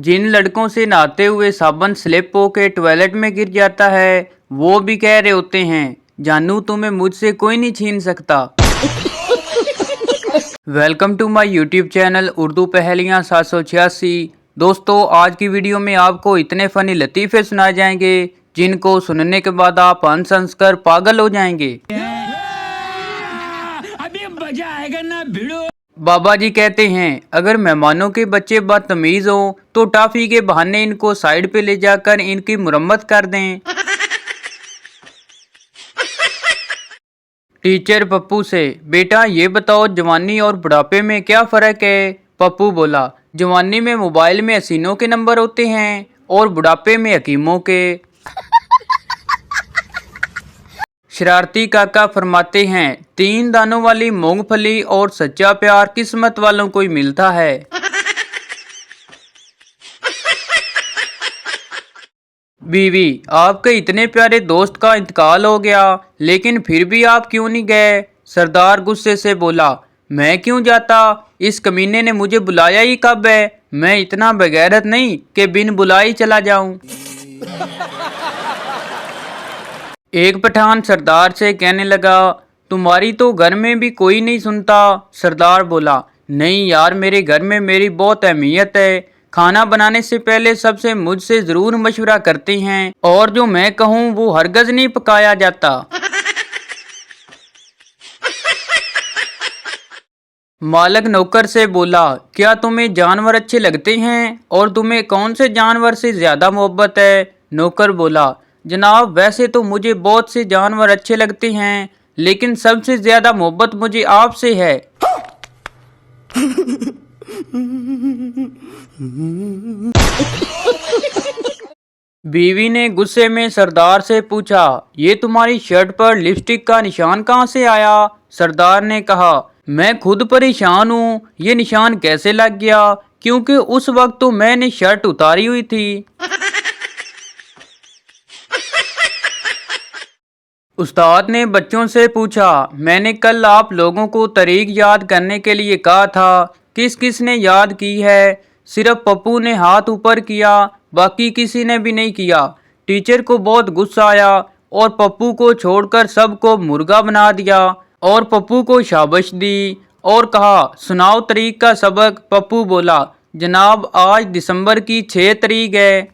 जिन लड़कों से नहाते हुए साबुन स्लिप होके टॉयलेट में गिर जाता है वो भी कह रहे होते हैं जानू तुम्हें मुझसे कोई नहीं छीन सकता। Welcome to my YouTube channel Urdu पहेलियाँ 786। दोस्तों आज की वीडियो में आपको इतने फनी लतीफ़े सुनाए जाएंगे जिनको सुनने के बाद आप हंस हंस कर पागल हो जाएंगे। अभी मजा आएगा ना भिड़ो। बाबा जी कहते हैं अगर मेहमानों के बच्चे बदतमीज हों तो टॉफी के बहाने इनको साइड पे ले जाकर इनकी मुरम्मत कर दें। टीचर पप्पू से बेटा ये बताओ जवानी और बुढ़ापे में क्या फ़र्क है। पप्पू बोला जवानी में मोबाइल में हसीनों के नंबर होते हैं और बुढ़ापे में हकीमों के। शरारती काका फरमाते हैं 3 दानों वाली मूंगफली और सच्चा प्यार किस्मत वालों को ही मिलता है। बीवी आपके इतने प्यारे दोस्त का इंतकाल हो गया लेकिन फिर भी आप क्यों नहीं गए। सरदार गुस्से से बोला मैं क्यों जाता, इस कमीने ने मुझे बुलाया ही कब है। मैं इतना बेगैरत नहीं कि बिन बुलाए चला जाऊं। एक पठान सरदार से कहने लगा तुम्हारी तो घर में भी कोई नहीं सुनता। सरदार बोला नहीं यार मेरे घर में मेरी बहुत अहमियत है। खाना बनाने से पहले सबसे मुझसे जरूर मशवरा करते हैं और जो मैं कहूँ वो हरगज नहीं पकाया जाता। मालिक नौकर से बोला क्या तुम्हें जानवर अच्छे लगते हैं और तुम्हें कौन से जानवर से ज्यादा मोहब्बत है। नौकर बोला जनाब वैसे तो मुझे बहुत से जानवर अच्छे लगते हैं लेकिन सबसे ज्यादा मोहब्बत मुझे आपसे है। बीवी ने गुस्से में सरदार से पूछा ये तुम्हारी शर्ट पर लिपस्टिक का निशान कहाँ से आया। सरदार ने कहा मैं खुद परेशान हूँ ये निशान कैसे लग गया क्योंकि उस वक्त तो मैंने शर्ट उतारी हुई थी। उस्ताद ने बच्चों से पूछा मैंने कल आप लोगों को तारीख याद करने के लिए कहा था किस किस ने याद की है। सिर्फ पप्पू ने हाथ ऊपर किया बाकी किसी ने भी नहीं किया। टीचर को बहुत गुस्सा आया और पप्पू को छोड़कर सबको मुर्गा बना दिया और पप्पू को शाबाश दी और कहा सुनाओ तारीख का सबक। पप्पू बोला जनाब आज दिसंबर की 6 तारीख है।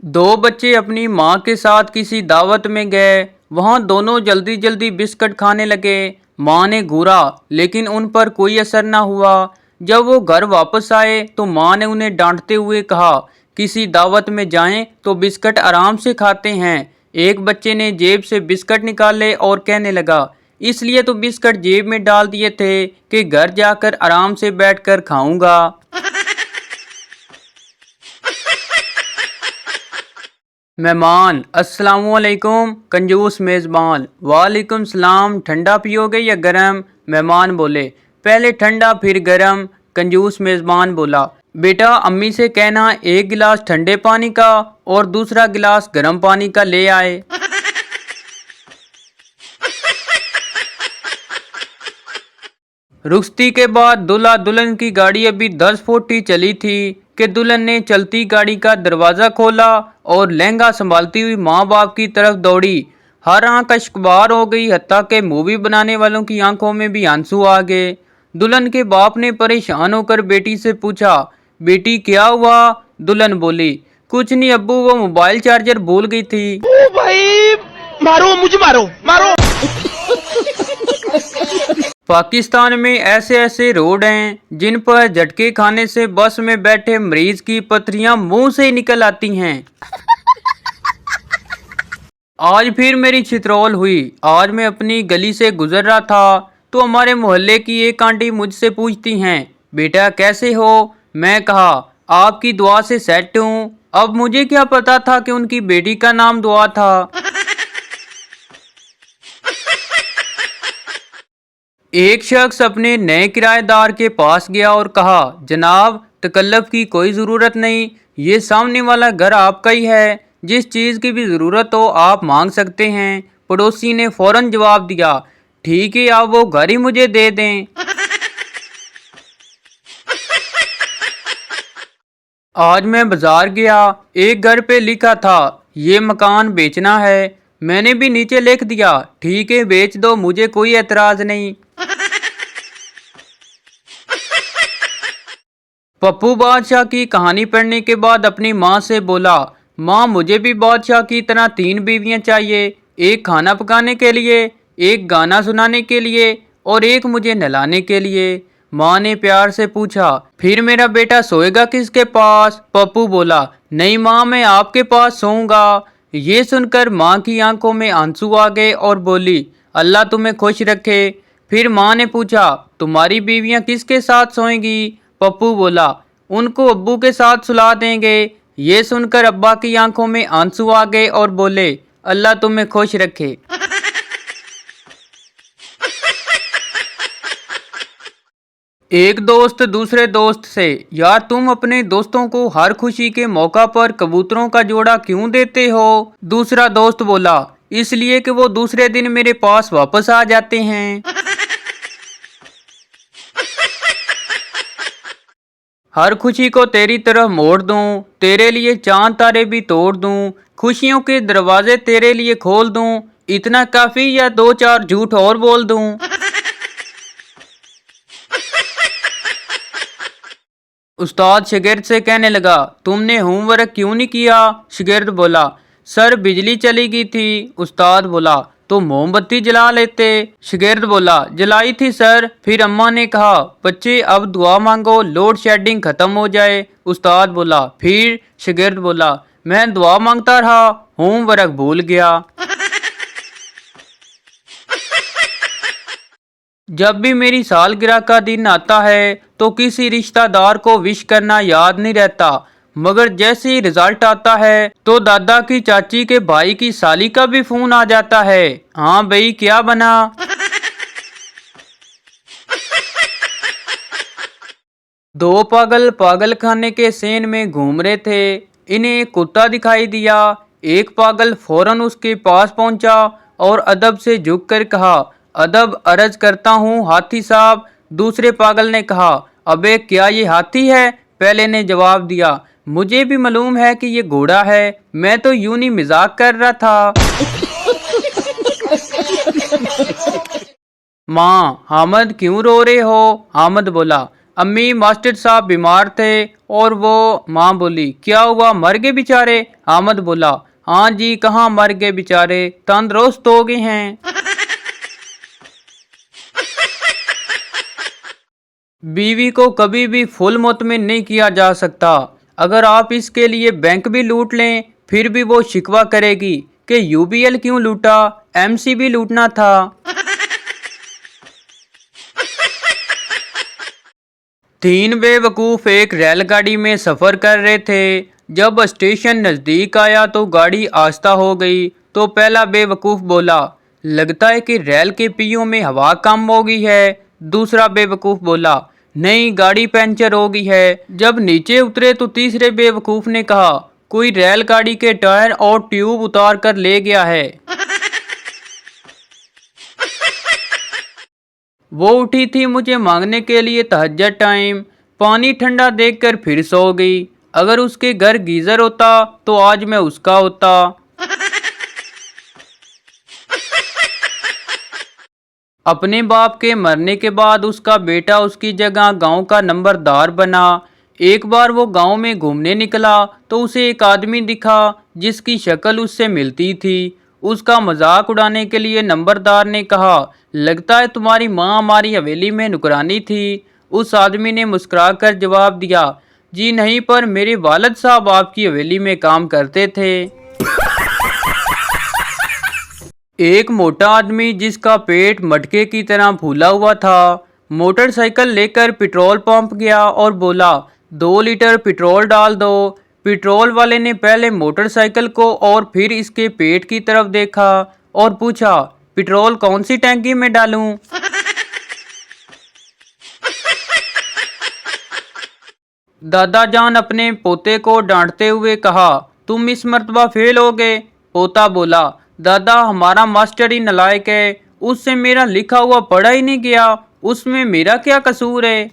दो बच्चे अपनी माँ के साथ किसी दावत में गए। वहाँ दोनों जल्दी जल्दी बिस्किट खाने लगे। माँ ने घूरा लेकिन उन पर कोई असर न हुआ। जब वो घर वापस आए तो माँ ने उन्हें डांटते हुए कहा किसी दावत में जाएं तो बिस्किट आराम से खाते हैं। एक बच्चे ने जेब से बिस्किट निकाले और कहने लगा इसलिए तो बिस्किट जेब में डाल दिए थे कि घर जाकर आराम से बैठकर खाऊंगा। मेहमान अस्सलामुअलैकुम कंजूस मेज़बान। वालेकुम सलाम ठंडा पियोगे या गरम। मेहमान बोले पहले ठंडा फिर गरम। कंजूस मेज़बान बोला बेटा अम्मी से कहना एक गिलास ठंडे पानी का और दूसरा गिलास गर्म पानी का ले आए। रुखसती के बाद दूल्हा दुल्हन की गाड़ी अभी 10 फुट ही चली थी कि दुल्हन ने चलती गाड़ी का दरवाज़ा खोला और लहंगा संभालती हुई माँ बाप की तरफ दौड़ी। हर आंख अश्कबार हो गई हत्ता के मूवी बनाने वालों की आंखों में भी आंसू आ गए। दुल्हन के बाप ने परेशान होकर बेटी से पूछा बेटी क्या हुआ। दुल्हन बोली कुछ नहीं अब्बू वो मोबाइल चार्जर भूल गई थी। ओ भाई मारो मुझे मारो मारो। पाकिस्तान में ऐसे ऐसे रोड हैं जिन पर झटके खाने से बस में बैठे मरीज की पथरियां मुंह से निकल आती हैं। आज फिर मेरी छितरौल हुई। आज मैं अपनी गली से गुजर रहा था तो हमारे मोहल्ले की एक आंटी मुझसे पूछती हैं बेटा कैसे हो। मैं कहा आपकी दुआ से सेट हूँ। अब मुझे क्या पता था कि उनकी बेटी का नाम दुआ था। एक शख्स अपने नए किराएदार के पास गया और कहा जनाब तकल्लुफ़ की कोई ज़रूरत नहीं, ये सामने वाला घर आपका ही है, जिस चीज़ की भी ज़रूरत हो आप मांग सकते हैं। पड़ोसी ने फौरन जवाब दिया ठीक है आप वो घर ही मुझे दे दें। आज मैं बाजार गया, एक घर पे लिखा था ये मकान बेचना है। मैंने भी नीचे लिख दिया ठीक है बेच दो, मुझे कोई एतराज नहीं। पप्पू बादशाह की कहानी पढ़ने के बाद अपनी माँ से बोला, माँ मुझे भी बादशाह की तरह 3 बीवियाँ चाहिए, एक खाना पकाने के लिए, एक गाना सुनाने के लिए और एक मुझे नहलाने के लिए। माँ ने प्यार से पूछा, फिर मेरा बेटा सोएगा किसके पास? पप्पू बोला, नहीं माँ मैं आपके पास सोऊंगा। ये सुनकर माँ की आंखों में आंसू आ गए और बोली, अल्लाह तुम्हें खुश रखे। फिर माँ ने पूछा, तुम्हारी बीवियाँ किसके साथ सोएंगी? पप्पू बोला, उनको अब्बू के साथ सुला देंगे। ये सुनकर अब्बा की आंखों में आंसू आ गए और बोले, अल्लाह तुम्हें खुश रखे। एक दोस्त दूसरे दोस्त से, यार तुम अपने दोस्तों को हर खुशी के मौका पर कबूतरों का जोड़ा क्यों देते हो? दूसरा दोस्त बोला, इसलिए कि वो दूसरे दिन मेरे पास वापस आ जाते हैं। हर खुशी को तेरी तरफ मोड़ दूं, तेरे लिए चांद तारे भी तोड़ दूं, खुशियों के दरवाजे तेरे लिए खोल दूं, इतना काफी या 2-4 झूठ और बोल दूं? उस्ताद शागिर्द से कहने लगा, तुमने होमवर्क क्यों नहीं किया? शागिर्द बोला, सर बिजली चली गई थी। उस्ताद बोला, तो मोमबत्ती जला लेते। शागिर्द बोला, जलाई थी सर। फिर अम्मा ने कहा, बच्चे अब दुआ मांगो लोड शेडिंग खत्म हो जाए। उस्ताद बोला, फिर? शागिर्द बोला, मैं दुआ मांगता रहा, होमवर्क भूल गया। जब भी मेरी सालगिरह का दिन आता है तो किसी रिश्तेदार को विश करना याद नहीं रहता, मगर जैसे ही रिजल्ट आता है तो दादा की चाची के भाई की साली का भी फोन आ जाता है, हाँ भाई क्या बना? दो पागल पागल खाने के सेन में घूम रहे थे। इन्हें एक कुत्ता दिखाई दिया। एक पागल फौरन उसके पास पहुंचा और अदब से झुककर कहा, अदब अर्ज करता हूँ हाथी साहब। दूसरे पागल ने कहा, अबे क्या ये हाथी है? पहले ने जवाब दिया, मुझे भी मालूम है कि ये घोड़ा है, मैं तो यूं ही मजाक कर रहा था। माँ, हामिद क्यों रो रहे हो? हामिद बोला, अम्मी मास्टर साहब बीमार थे और वो। माँ बोली, क्या हुआ, मर गए बेचारे? हामिद बोला, हाँ जी कहाँ मर गए बेचारे, तंदुरुस्त हो गए हैं। बीवी को कभी भी फुल मुतमिन नहीं किया जा सकता। अगर आप इसके लिए बैंक भी लूट लें फिर भी वो शिकवा करेगी कि यूबीएल क्यों लूटा, एमसीबी लूटना था। तीन बेवकूफ एक रेलगाड़ी में सफर कर रहे थे। जब स्टेशन नजदीक आया तो गाड़ी आस्ता हो गई तो पहला बेवकूफ बोला, लगता है कि रेल के पहियों में हवा कम हो गई है। दूसरा बेवकूफ बोला, नहीं गाड़ी पंचर हो गई है। जब नीचे उतरे तो तीसरे बेवकूफ ने कहा, कोई रेलगाड़ी के टायर और ट्यूब उतार कर ले गया है। वो उठी थी मुझे मांगने के लिए तहज्जुद टाइम, पानी ठंडा देखकर फिर सो गई। अगर उसके घर गीजर होता तो आज मैं उसका होता। अपने बाप के मरने के बाद उसका बेटा उसकी जगह गांव का नंबरदार बना। एक बार वो गांव में घूमने निकला तो उसे एक आदमी दिखा जिसकी शक्ल उससे मिलती थी। उसका मजाक उड़ाने के लिए नंबरदार ने कहा, लगता है तुम्हारी माँ हमारी हवेली में नुकरानी थी। उस आदमी ने मुस्कुराकर जवाब दिया, जी नहीं, पर मेरे वालिद साहब आपकी हवेली में काम करते थे। एक मोटा आदमी जिसका पेट मटके की तरह फूला हुआ था, मोटरसाइकिल लेकर पेट्रोल पंप गया और बोला, 2 लीटर पेट्रोल डाल दो। पेट्रोल वाले ने पहले मोटरसाइकिल को और फिर इसके पेट की तरफ देखा और पूछा, पेट्रोल कौन सी टैंकी में डालूं? दादा जान अपने पोते को डांटते हुए कहा, तुम इस मर्तबा फेल हो गए। पोता बोला, दादा हमारा मास्टर ही नालायक है, उससे मेरा लिखा हुआ पढ़ा ही नहीं गया, उसमें मेरा क्या कसूर है?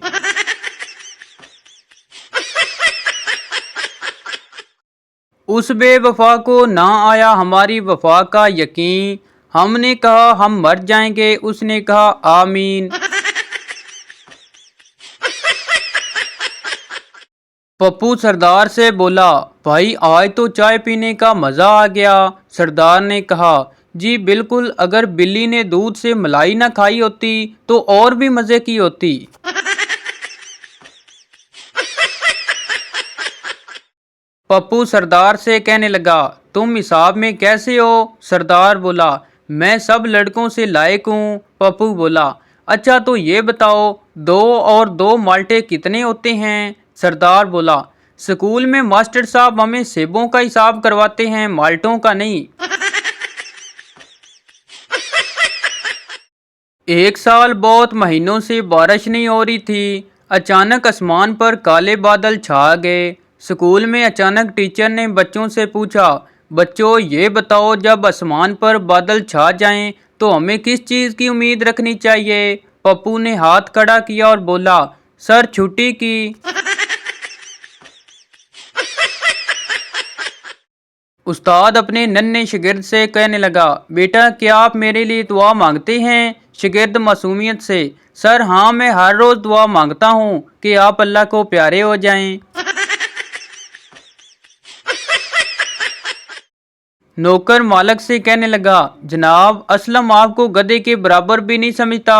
उस बेवफा को ना आया हमारी वफा का यकीन। हमने कहा हम मर जाएंगे, उसने कहा आमीन। पप्पू सरदार से बोला, भाई आज तो चाय पीने का मजा आ गया। सरदार ने कहा, जी बिल्कुल, अगर बिल्ली ने दूध से मलाई ना खाई होती तो और भी मजे की होती। पप्पू सरदार से कहने लगा, तुम हिसाब में कैसे हो? सरदार बोला, मैं सब लड़कों से लायक हूँ। पप्पू बोला, अच्छा तो ये बताओ, 2 और 2 माल्टे कितने होते हैं? सरदार बोला, स्कूल में मास्टर साहब हमें सेबों का हिसाब करवाते हैं, माल्टों का नहीं। एक साल बहुत महीनों से बारिश नहीं हो रही थी। अचानक आसमान पर काले बादल छा गए। स्कूल में अचानक टीचर ने बच्चों से पूछा, बच्चों ये बताओ, जब आसमान पर बादल छा जाएं तो हमें किस चीज़ की उम्मीद रखनी चाहिए? पप्पू ने हाथ खड़ा किया और बोला, सर छुट्टी की। उस्ताद अपने नन्हे शागिर्द से कहने लगा, बेटा क्या आप मेरे लिए दुआ मांगते हैं? शागिर्द मासूमियत से, सर हाँ, मैं हर रोज़ दुआ मांगता हूँ कि आप अल्लाह को प्यारे हो जाएं। नौकर मालिक से कहने लगा, जनाब असलम आपको गधे के बराबर भी नहीं समझता।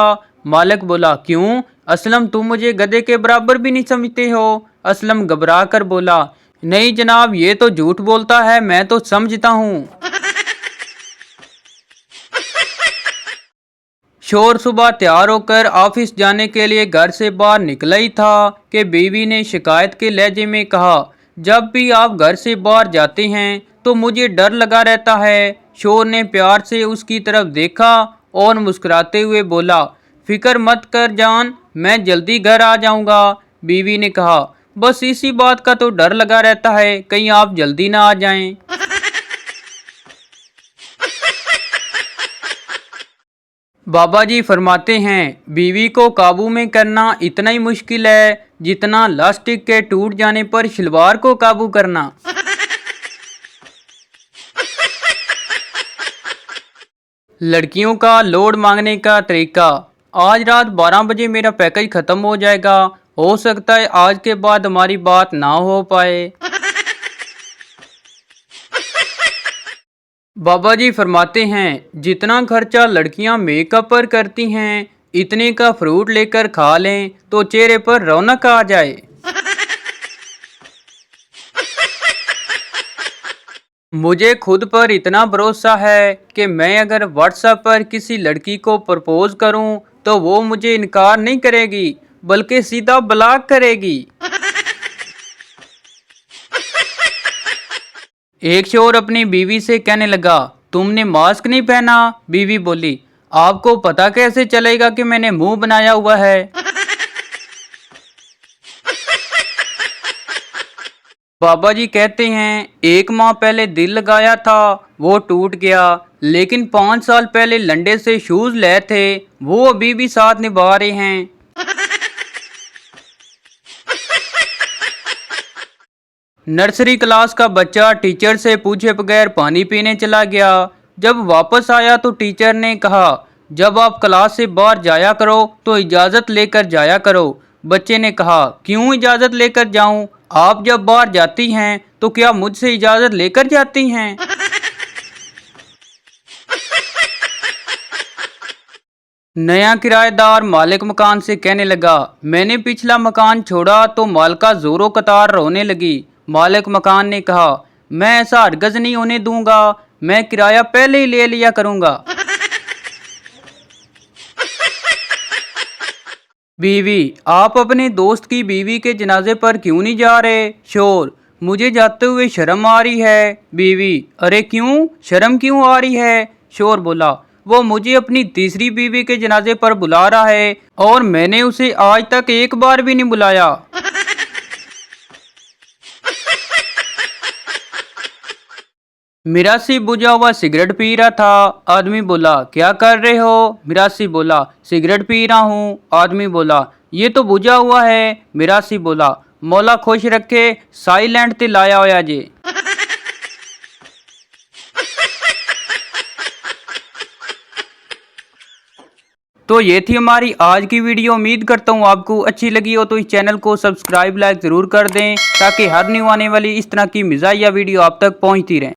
मालिक बोला, क्यों? असलम तुम मुझे गधे के बराबर भी नहीं समझते हो? असलम घबरा कर बोला, नहीं जनाब, ये तो झूठ बोलता है, मैं तो समझता हूँ। शोर सुबह तैयार होकर ऑफिस जाने के लिए घर से बाहर निकला ही था कि बीवी ने शिकायत के लहजे में कहा, जब भी आप घर से बाहर जाते हैं तो मुझे डर लगा रहता है। शोर ने प्यार से उसकी तरफ देखा और मुस्कुराते हुए बोला, फिक्र मत कर जान, मैं जल्दी घर आ जाऊंगा। बीवी ने कहा, बस इसी बात का तो डर लगा रहता है, कहीं आप जल्दी ना आ जाएं। बाबा जी फरमाते हैं, बीवी को काबू में करना इतना ही मुश्किल है जितना लास्टिक के टूट जाने पर शलवार को काबू करना। लड़कियों का लोड मांगने का तरीका। आज रात 12 बजे मेरा पैकेज खत्म हो जाएगा, हो सकता है आज के बाद हमारी बात ना हो पाए। बाबा जी फरमाते हैं, जितना खर्चा लड़कियां मेकअप पर करती हैं इतने का फ्रूट लेकर खा लें तो चेहरे पर रौनक आ जाए। मुझे खुद पर इतना भरोसा है कि मैं अगर व्हाट्सएप पर किसी लड़की को प्रपोज करूं तो वो मुझे इनकार नहीं करेगी बल्कि सीधा ब्लॉक करेगी। एक शोर अपनी बीवी से कहने लगा, तुमने मास्क नहीं पहना? बीवी बोली, आपको पता कैसे चलेगा कि मैंने मुंह बनाया हुआ है? बाबा जी कहते हैं, एक माह पहले दिल लगाया था वो टूट गया, लेकिन 5 साल पहले लंडे से शूज लाए थे वो अभी भी साथ निभा रहे हैं। नर्सरी क्लास का बच्चा टीचर से पूछे बगैर पानी पीने चला गया। जब वापस आया तो टीचर ने कहा, जब आप क्लास से बाहर जाया करो तो इजाज़त लेकर जाया करो। बच्चे ने कहा, क्यों इजाज़त लेकर जाऊं? आप जब बाहर जाती हैं तो क्या मुझसे इजाज़त लेकर जाती हैं? नया किराएदार मालिक मकान से कहने लगा, मैंने पिछला मकान छोड़ा तो मालका जोरों कतार रोने लगी। मालिक मकान ने कहा, मैं ऐसा हरगज नहीं होने दूंगा, मैं किराया पहले ही ले लिया करूंगा। बीवी, आप अपने दोस्त की बीवी के जनाजे पर क्यों नहीं जा रहे? शोर, मुझे जाते हुए शर्म आ रही है। बीवी, अरे क्यों, शर्म क्यों आ रही है? शोर बोला, वो मुझे अपनी तीसरी बीवी के जनाजे पर बुला रहा है और मैंने उसे आज तक एक बार भी नहीं बुलाया। मिरासी बुझा हुआ सिगरेट पी रहा था। आदमी बोला, क्या कर रहे हो? मिरासी बोला, सिगरेट पी रहा हूँ। आदमी बोला, ये तो बुझा हुआ है। मिरासी बोला, मौला खुश रखे, साइलेंट ते लाया होया जे। तो ये थी हमारी आज की वीडियो। उम्मीद करता हूँ आपको अच्छी लगी हो, तो इस चैनल को सब्सक्राइब लाइक ज़रूर कर दें ताकि हर न्यू आने वाली इस तरह की मिजाहिया वीडियो आप तक पहुँचती रहे।